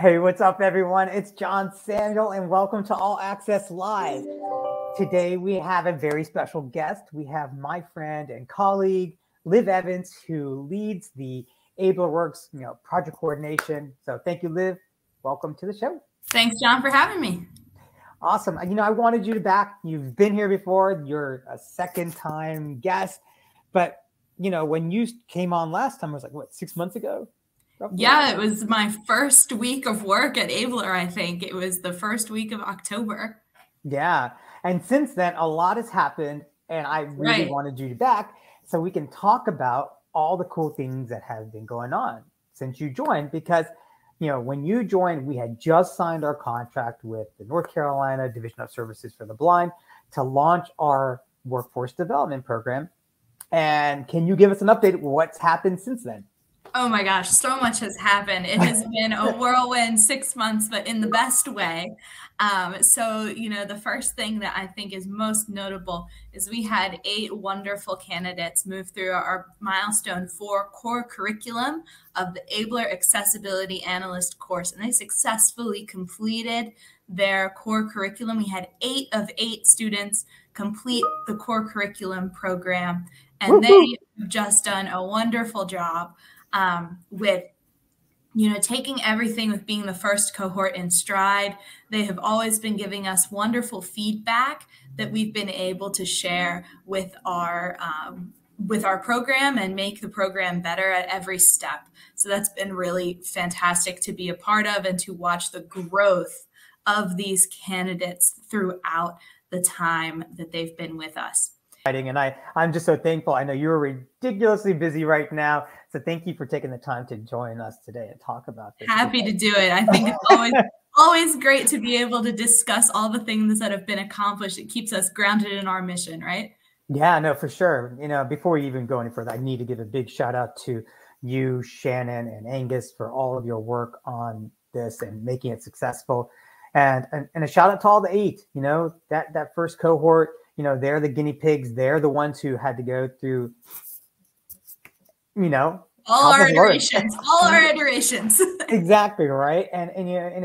Hey, what's up, everyone? It's John Samuel, and welcome to All Access Live. Today, we have a very special guest. We have my friend and colleague, Liv Evans, who leads the Ablr Works, project coordination. So thank you, Liv. Welcome to the show. Thanks, John, for having me. Awesome. I wanted you to back. You've been here before. You're a second-time guest. But, when you came on last time, it was like, what, 6 months ago? Yeah, it was my first week of work at Ablr, I think. It was the first week of October. Yeah. And since then, a lot has happened, and I really wanted you back so we can talk about all the cool things that have been going on since you joined. Because, when you joined, we had just signed our contract with the North Carolina Division of Services for the Blind to launch our workforce development program. And can you give us an update of what's happened since then? Oh my gosh, so much has happened. It has been a whirlwind 6 months, but in the best way. The first thing that I think is most notable is we had 8 wonderful candidates move through our milestone 4 core curriculum of the Ablr Accessibility Analyst course, and they successfully completed their core curriculum. We had 8 of 8 students complete the core curriculum program, and they have just done a wonderful job with taking everything with being the first cohort in stride. They have always been giving us wonderful feedback that we've been able to share with our program and make the program better at every step. So that's been really fantastic to be a part of and to watch the growth of these candidates throughout the time that they've been with us. And I'm just so thankful. I know you're ridiculously busy right now. So thank you for taking the time to join us today and talk about this. Happy to do it. I think it's always great to be able to discuss all the things that have been accomplished. It keeps us grounded in our mission, right? Yeah, no, for sure. Before we even go any further, I need to give a big shout out to you, Shannon, and Angus for all of your work on this and making it successful. And a shout out to all the 8, that first cohort. They're the guinea pigs. They're the ones who had to go through, all our iterations, Exactly. Right. And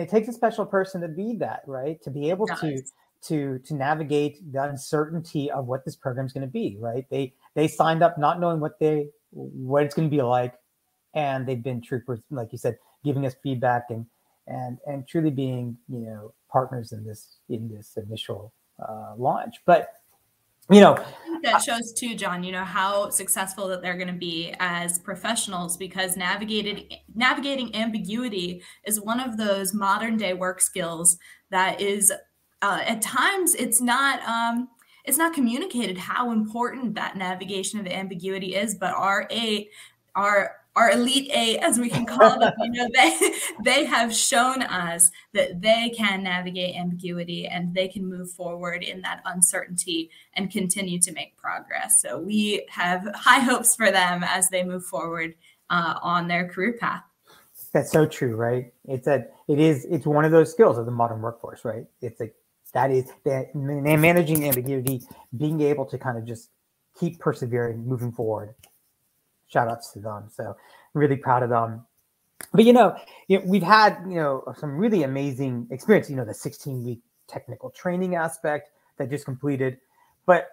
it takes a special person to be that, right. To be able to navigate the uncertainty of what this program is going to be. Right. They signed up not knowing what it's going to be like. And they've been troopers, like you said, giving us feedback and truly being, partners in this initial launch. But that shows too, John, how successful that they're going to be as professionals, because navigating ambiguity is one of those modern day work skills that is at times it's not communicated how important that navigation of ambiguity is. But our elite 8, as we can call them, they have shown us that they can navigate ambiguity and they can move forward in that uncertainty and continue to make progress. So we have high hopes for them as they move forward on their career path. That's so true, right? It's one of those skills of the modern workforce, right? It's like that managing ambiguity, being able to kind of just keep persevering, moving forward. Shout outs to them. So really proud of them. But, we've had, some really amazing experience, the 16-week technical training aspect that just completed. But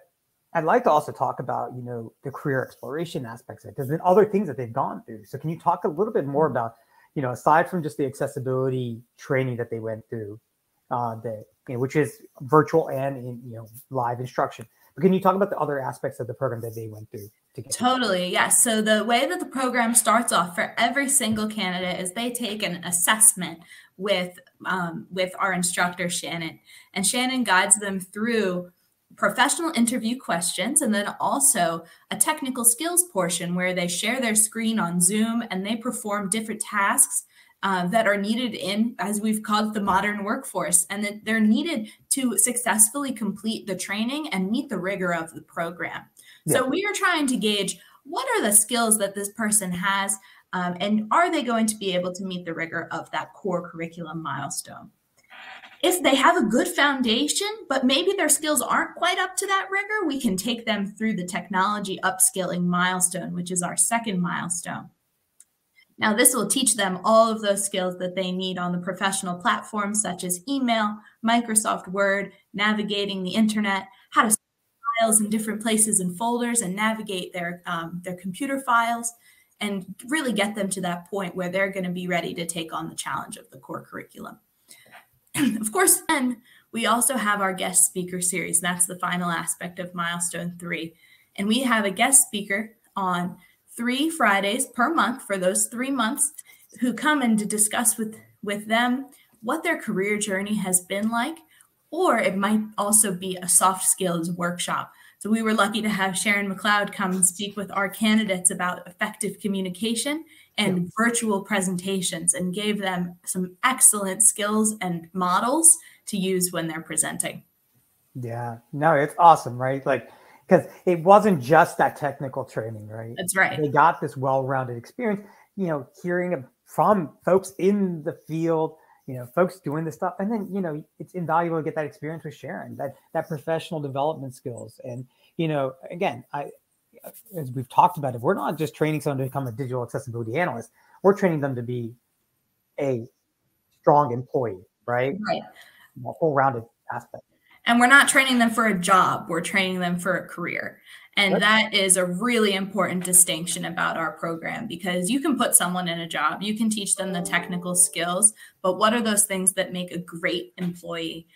I'd like to also talk about, the career exploration aspects of it. There's been other things that they've gone through. So can you talk a little bit more about, aside from just the accessibility training that they went through, which is virtual and, live instruction. But can you talk about the other aspects of the program that they went through? Totally, yes. So the way that the program starts off for every single candidate is they take an assessment with our instructor, Shannon. And Shannon guides them through professional interview questions and then also a technical skills portion where they share their screen on Zoom and they perform different tasks that are needed in, as we've called, the modern workforce, and that they're needed to successfully complete the training and meet the rigor of the program. Yeah. So we are trying to gauge what are the skills that this person has, and are they going to be able to meet the rigor of that core curriculum milestone? If they have a good foundation, but maybe their skills aren't quite up to that rigor, we can take them through the technology upskilling milestone, which is our second milestone. Now, this will teach them all of those skills that they need on the professional platforms such as email, Microsoft Word, navigating the internet, how to files in different places and folders and navigate their computer files, and really get them to that point where they're going to be ready to take on the challenge of the core curriculum. Of course, then we also have our guest speaker series. That's the final aspect of Milestone 3. And we have a guest speaker on 3 Fridays per month for those 3 months who come in to discuss with them what their career journey has been like, or it might also be a soft skills workshop. So we were lucky to have Sharon McLeod come and speak with our candidates about effective communication and virtual presentations, and gave them some excellent skills and models to use when they're presenting. Yeah, no, it's awesome, right? Like, because it wasn't just that technical training, right? That's right. They got this well-rounded experience, you know, hearing from folks in the field, you know, folks doing this stuff. And then, you know, it's invaluable to get that experience with Sharon, that professional development skills. And, you know, again, as we've talked about it, we're not just training someone to become a digital accessibility analyst. We're training them to be a strong employee, right? Right. A whole-rounded aspect. And we're not training them for a job. We're training them for a career. And that is a really important distinction about our program, because you can put someone in a job, you can teach them the technical skills, but what are those things that make a great employee?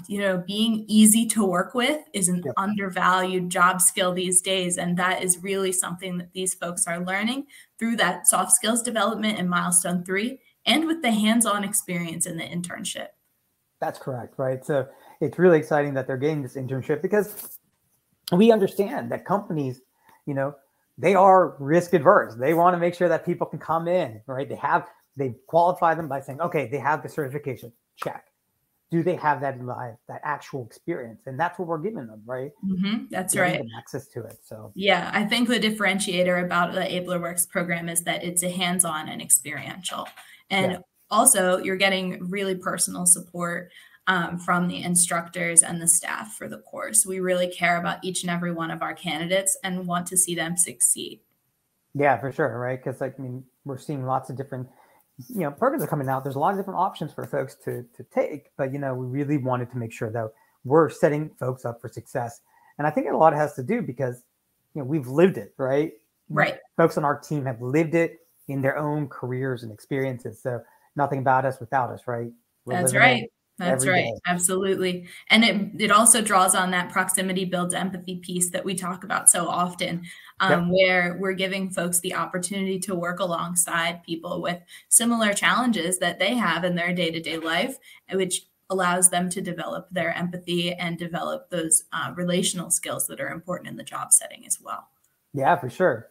You know, being easy to work with is an undervalued job skill these days. And that is really something that these folks are learning through that soft skills development in Milestone 3 and with the hands-on experience in the internship. That's correct, right? So it's really exciting that they're getting this internship, because we understand that companies, you know, they are risk adverse. They want to make sure that people can come in, right? They qualify them by saying, okay, they have the certification, check. Do they have that live, that actual experience? And that's what we're giving them, right? Mm-hmm, that's right. Access to it. So yeah, I think the differentiator about the Ablr Works program is that it's a hands-on and experiential. And also you're getting really personal support from the instructors and the staff for the course. We really care about each and every one of our candidates and want to see them succeed. Yeah, for sure, right? Because like, I mean, we're seeing lots of different, you know, programs are coming out. There's a lot of different options for folks to take, but you know, we really wanted to make sure that we're setting folks up for success. And I think a lot has to do because, you know, we've lived it, right? Right. Folks on our team have lived it in their own careers and experiences. So nothing about us without us, right? That's right. That's right. Absolutely. And it also draws on that proximity builds empathy piece that we talk about so often, where we're giving folks the opportunity to work alongside people with similar challenges that they have in their day-to-day life, which allows them to develop their empathy and develop those relational skills that are important in the job setting as well. Yeah, for sure.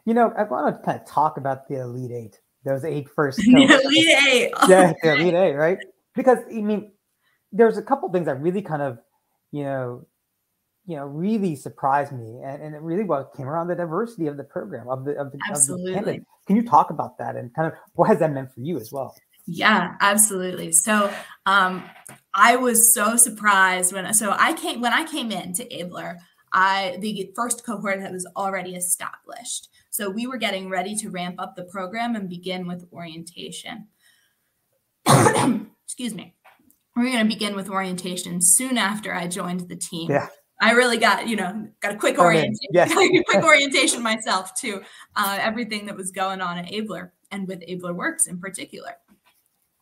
You know, I want to kind of talk about the Elite 8, those 8 first. The Elite 8. Yeah, the Elite 8, right? Because I mean, there's a couple things that really kind of, you know, really surprised me, and it really came around the diversity of the program of the candidates. Can you talk about that and kind of what has that meant for you as well? Yeah, absolutely. So I was so surprised when I came into Ablr, the first cohort that was already established. So we were getting ready to ramp up the program and begin with orientation. Excuse me. We're going to begin with orientation soon after I joined the team. Yeah. I really got a quick orientation, quick orientation myself to everything that was going on at Ablr and with Ablr Works in particular.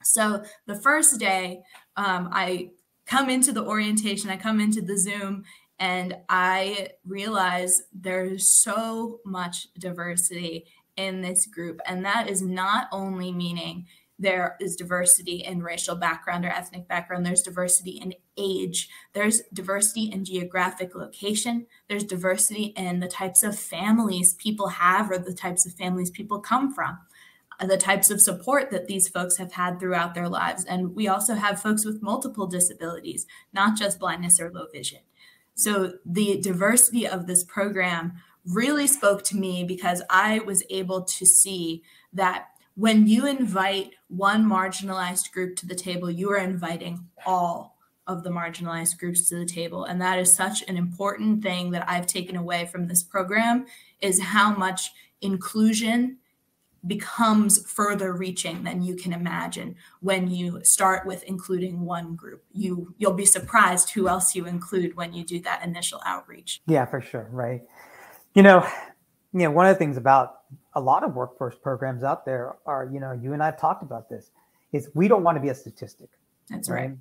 So the first day, I come into the orientation, I come into the Zoom, and I realize there's so much diversity in this group. And that is not only meaning there is diversity in racial background or ethnic background. There's diversity in age. There's diversity in geographic location. There's diversity in the types of families people have or the types of families people come from, the types of support that these folks have had throughout their lives. And we also have folks with multiple disabilities, not just blindness or low vision. So the diversity of this program really spoke to me because I was able to see that when you invite one marginalized group to the table, you are inviting all of the marginalized groups to the table. And that is such an important thing that I've taken away from this program, is how much inclusion becomes further reaching than you can imagine when you start with including one group. You'll be surprised who else you include when you do that initial outreach. Yeah, for sure. Right. One of the things about a lot of workforce programs out there are, you and I have talked about this, is we don't want to be a statistic. That's right.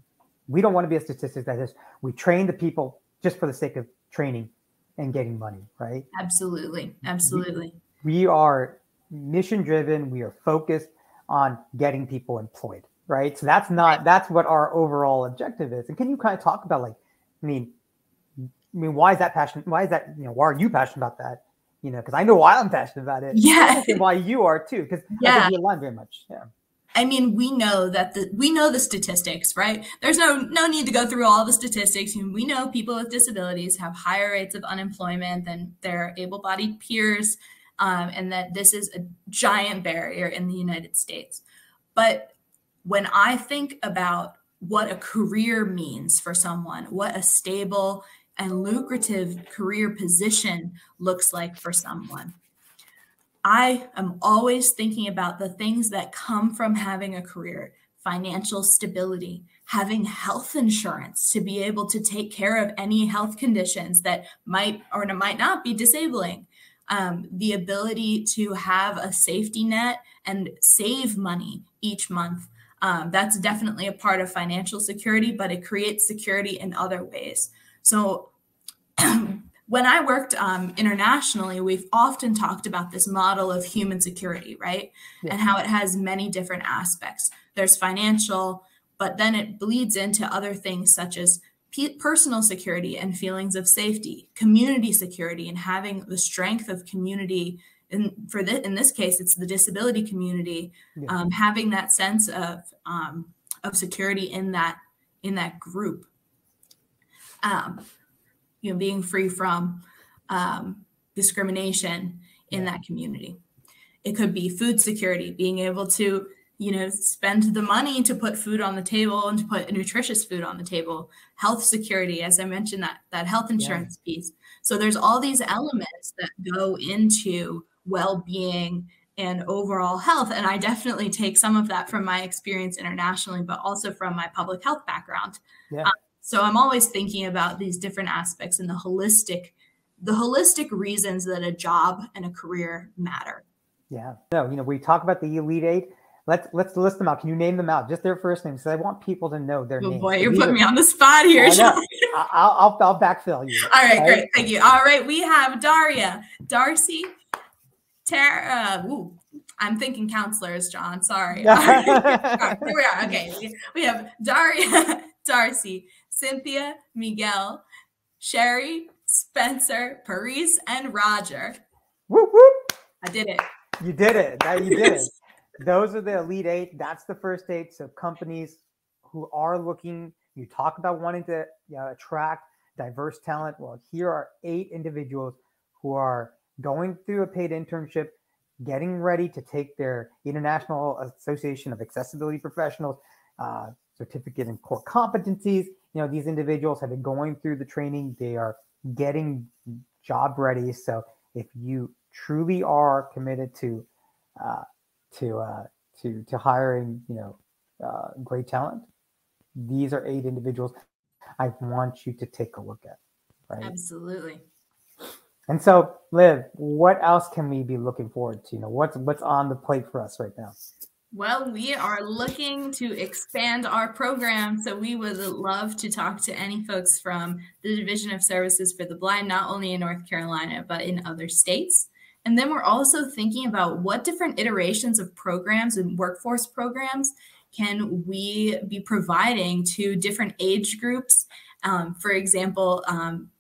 We don't want to be a statistic that is, we train the people just for the sake of training and getting money, right? Absolutely. Absolutely. We are mission driven. We are focused on getting people employed, right? So that's what our overall objective is. And can you kind of talk about why is that passionate? Why is that, why are you passionate about that? Because I know why I'm passionate about it. Yeah. And why you are too, because I think we align very much. Yeah. I mean, we know the statistics, right? There's no need to go through all the statistics. We know people with disabilities have higher rates of unemployment than their able-bodied peers, and that this is a giant barrier in the United States. But when I think about what a career means for someone, what a stable and lucrative career position looks like for someone, I am always thinking about the things that come from having a career: financial stability, having health insurance to be able to take care of any health conditions that might or might not be disabling, the ability to have a safety net and save money each month. That's definitely a part of financial security, but it creates security in other ways. So when I worked internationally, we've often talked about this model of human security, right? Yeah. And how it has many different aspects. There's financial, but then it bleeds into other things such as personal security and feelings of safety, community security, and having the strength of community. In this case, it's the disability community, yeah. Having that sense of security in that group. Being free from discrimination in that community. It could be food security, being able to, spend the money to put food on the table and to put nutritious food on the table. Health security, as I mentioned, that health insurance piece. So there's all these elements that go into well-being and overall health. And I definitely take some of that from my experience internationally, but also from my public health background. Yeah. So I'm always thinking about these different aspects and the holistic reasons that a job and a career matter. Yeah. No, we talk about the Elite Eight. Let's list them out. Can you name them out? Just their first names, because I want people to know their names. Boy, you're putting me on the spot here, John. I'll backfill you. All right, great. Thank you. All right, we have Daria, Darcy, Tara. I'm thinking counselors, John. Sorry. Here we are. Okay. We have Daria, Darcy, Cynthia, Miguel, Sherry, Spencer, Paris, and Roger. Whoop, whoop. I did it. You did it. You did it. Those are the Elite Eight. That's the first eight. So companies who are looking, you talk about wanting to attract diverse talent. Well, here are 8 individuals who are going through a paid internship, getting ready to take their International Association of Accessibility Professionals certificate in core competencies. These individuals have been going through the training. They are getting job ready. So if you truly are committed to hiring, great talent, these are 8 individuals I want you to take a look at. Right? Absolutely. And so, Liv, what else can we be looking forward to? What's on the plate for us right now? Well, we are looking to expand our program, so we would love to talk to any folks from the Division of Services for the Blind, not only in North Carolina, but in other states. And then we're also thinking about what different iterations of programs and workforce programs can we be providing to different age groups. For example,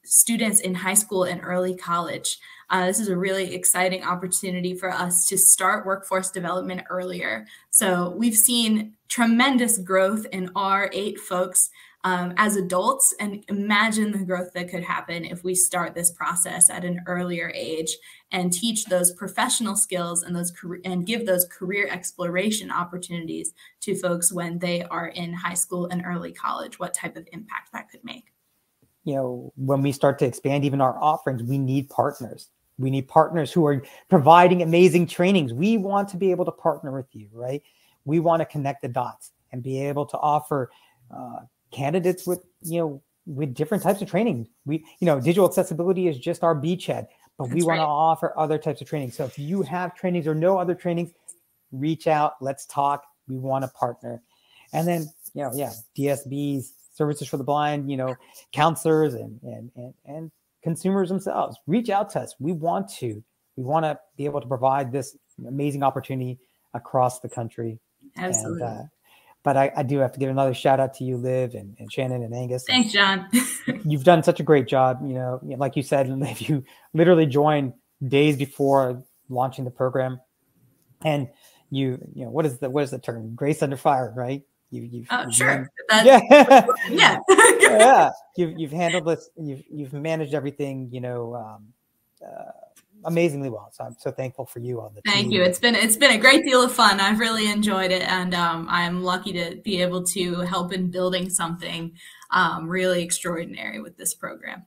students in high school and early college. This is a really exciting opportunity for us to start workforce development earlier. So we've seen tremendous growth in our 8 folks as adults, and imagine the growth that could happen if we start this process at an earlier age and teach those professional skills and give those career exploration opportunities to folks when they are in high school and early college, what type of impact that could make. When we start to expand even our offerings, we need partners. We need partners who are providing amazing trainings. We want to be able to partner with you, right? We want to connect the dots and be able to offer candidates with, with different types of training. Digital accessibility is just our beachhead, but we want to offer other types of training. So if you have trainings or no other trainings, reach out, let's talk. We want to partner. And then, DSBs, services for the blind, counselors and consumers themselves, reach out to us. We want to be able to provide this amazing opportunity across the country. Absolutely. And, but I do have to give another shout out to you, Liv, and Shannon and Angus. Thanks, John. You've done such a great job. Like you said, Liv, you literally joined days before launching the program, and what is the term? Grace under fire, right? Sure. Yeah. You've handled this. You've managed everything. Amazingly well. So I'm so thankful for you on the team. Thank you. It's been a great deal of fun. I've really enjoyed it, and I'm lucky to be able to help in building something really extraordinary with this program.